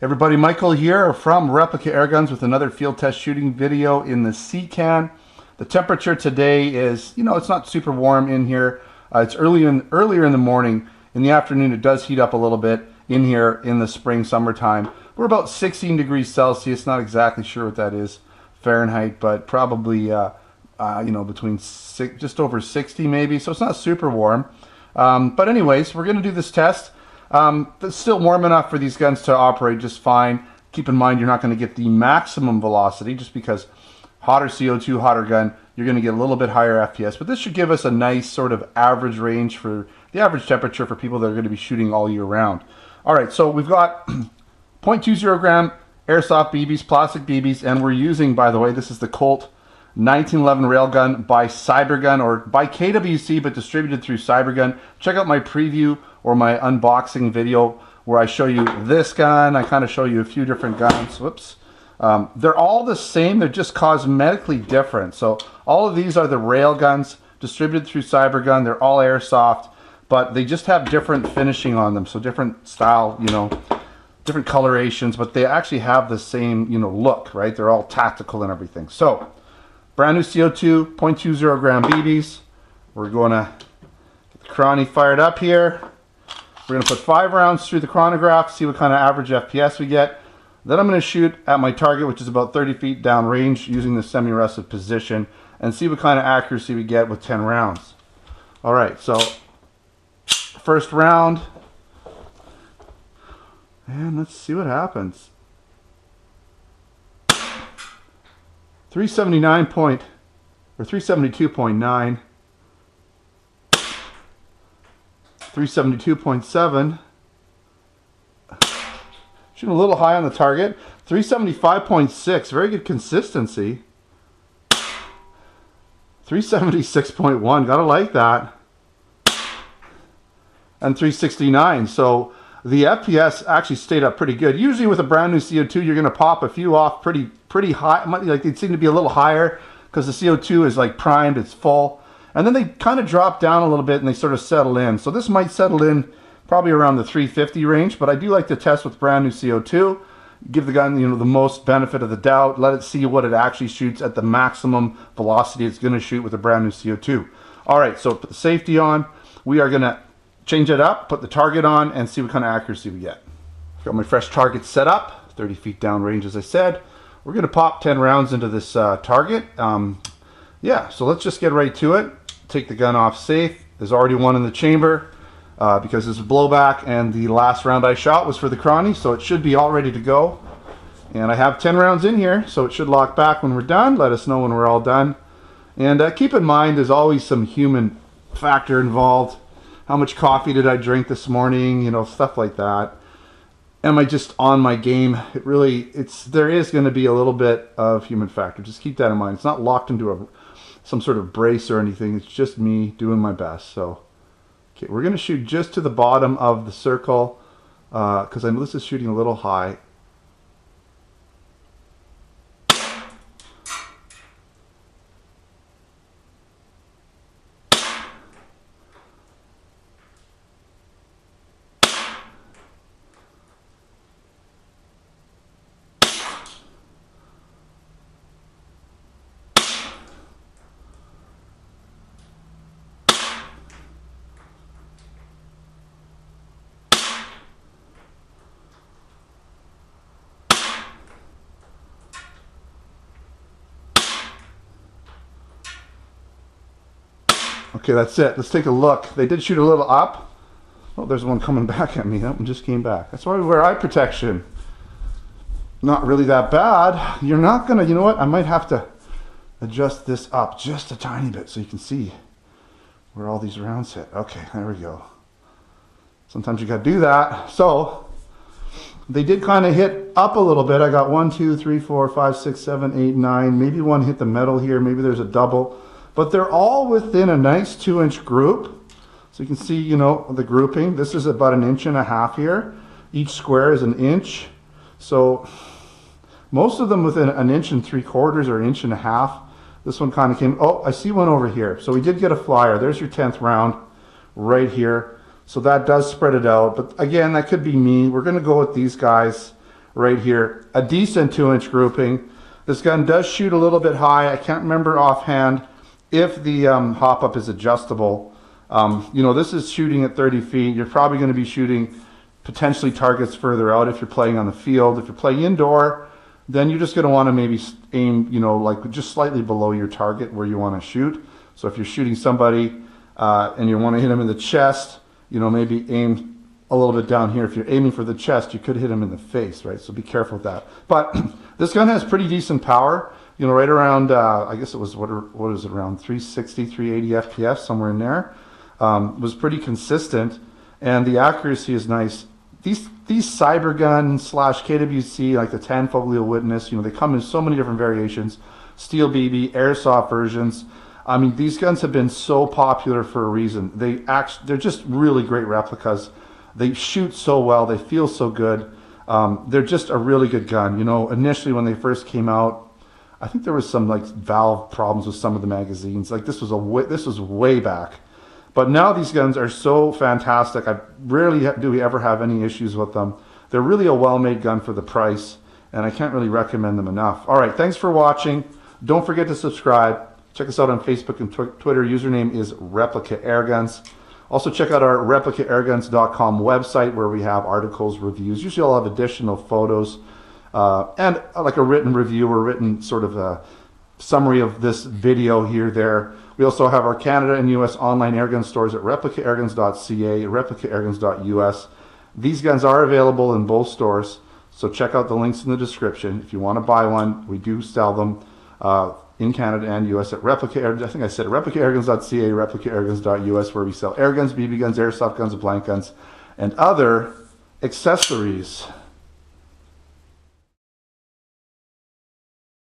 Everybody, Michael here from Replica Airguns with another field test shooting video in the C-Can. The temperature today is, it's not super warm in here. It's earlier in the morning. In the afternoon, it does heat up a little bit in here in the spring, summertime. We're about 16 degrees Celsius. Not exactly sure what that is Fahrenheit, but probably, between just over 60 maybe. So it's not super warm. But anyways, we're going to do this test. It's still warm enough for these guns to operate just fine. Keep in mind, you're not going to get the maximum velocity just because hotter CO2, hotter gun, you're going to get a little bit higher FPS. But this should give us a nice sort of average range for the average temperature for people that are going to be shooting all year round. All right, so we've got 0.20 gram airsoft BBs, plastic BBs, and we're using, by the way, this is the Colt 1911 railgun by Cybergun, or by KWC, but distributed through Cybergun. Check out my preview or my unboxing video where I show you this gun. I kind of show you a few different guns. Whoops. They're all the same. They're just cosmetically different. So all of these are the rail guns distributed through Cybergun. They're all airsoft, but they just have different finishing on them. So different style, different colorations, but they actually have the same, look, right? They're all tactical and everything. So brand new CO2, 0.20 gram BBs. We're going to get the chrony fired up here. We're going to put 5 rounds through the chronograph, see what kind of average FPS we get. Then I'm going to shoot at my target, which is about 30 feet down range, using the semi-rested position, and see what kind of accuracy we get with 10 rounds. All right, so first round, and let's see what happens. 372.9, 372.7. Shooting a little high on the target. 375.6, very good consistency. 376.1, gotta like that. And 369, so the FPS actually stayed up pretty good. Usually with a brand new CO2, you're gonna pop a few off pretty high. Like they seem to be a little higher because the CO2 is like primed, it's full. And then they kind of drop down a little bit and they sort of settle in. So this might settle in probably around the 350 range, but I do like to test with brand new CO2. Give the gun, the most benefit of the doubt. Let it see what it actually shoots at the maximum velocity it's going to shoot with a brand new CO2. All right, so put the safety on. We are going to change it up, put the target on, and see what kind of accuracy we get. Got my fresh target set up, 30 feet down range, as I said. We're going to pop 10 rounds into this target. Yeah, so let's just get right to it. Take the gun off safe. There's already one in the chamber because there's a blowback, and the last round I shot was for the chrony, so it should be all ready to go. And I have 10 rounds in here, so it should lock back when we're done. Let us know when we're all done. And keep in mind, there's always some human factor involved. How much coffee did I drink this morning? Stuff like that. Am I just on my game? There is going to be a little bit of human factor. Just keep that in mind. It's not locked into some sort of brace or anything. It's just me doing my best. So, okay, we're going to shoot just to the bottom of the circle because I know this is shooting a little high. Okay, that's it. Let's take a look. They did shoot a little up. Oh, there's one coming back at me. That one just came back. That's why we wear eye protection. Not really that bad. You're not gonna, you know what? I might have to adjust this up just a tiny bit so you can see where all these rounds hit. Okay, there we go. Sometimes you gotta do that. So they did kind of hit up a little bit. I got 1, 2, 3, 4, 5, 6, 7, 8, 9. Maybe one hit the metal here. Maybe there's a double. But they're all within a nice 2-inch group. So you can see, the grouping. This is about 1.5 inches here. Each square is 1 inch. So most of them within 1 3/4 or 1.5 inches. This one kind of came, oh, I see one over here. So we did get a flyer. There's your 10th round right here. So that does spread it out. But again, that could be me. We're going to go with these guys. right here. A decent 2-inch grouping. This gun does shoot a little bit high. I can't remember offhand if the hop-up is adjustable. This is shooting at 30 feet. You're probably going to be shooting potentially targets further out if you're playing on the field. If you're playing indoor, then you're just going to want to maybe aim, like just slightly below your target where you want to shoot. So if you're shooting somebody and you want to hit them in the chest, maybe aim a little bit down here. If you're aiming for the chest, you could hit them in the face, right? So be careful with that. But this gun has pretty decent power, right around, I guess it was, what is it, around 360, 380 FPS, somewhere in there. Was pretty consistent, and the accuracy is nice. These Cybergun / KWC, like the Tanfoglio Witness, they come in so many different variations. Steel BB, airsoft versions. I mean, these guns have been so popular for a reason. They're just really great replicas. They shoot so well. They feel so good. They're just a really good gun. Initially when they first came out, I think there was some like valve problems with some of the magazines. Like this was way back. But now these guns are so fantastic. I rarely do we ever have any issues with them. They're really a well-made gun for the price, and I can't really recommend them enough. All right, thanks for watching. Don't forget to subscribe. Check us out on Facebook and Twitter. Username is Replica Airguns. Also check out our replicaairguns.com website where we have articles, reviews. Usually I'll have additional photos and like a written review or written sort of a summary of this video here, there. We also have our Canada and US online airgun stores at replicaairguns.ca, replicaairguns.us. These guns are available in both stores, so check out the links in the description. If you want to buy one, we do sell them in Canada and US at replicaairguns.ca, replicaairguns.us, where we sell air guns, BB guns, airsoft guns, blank guns, and other accessories.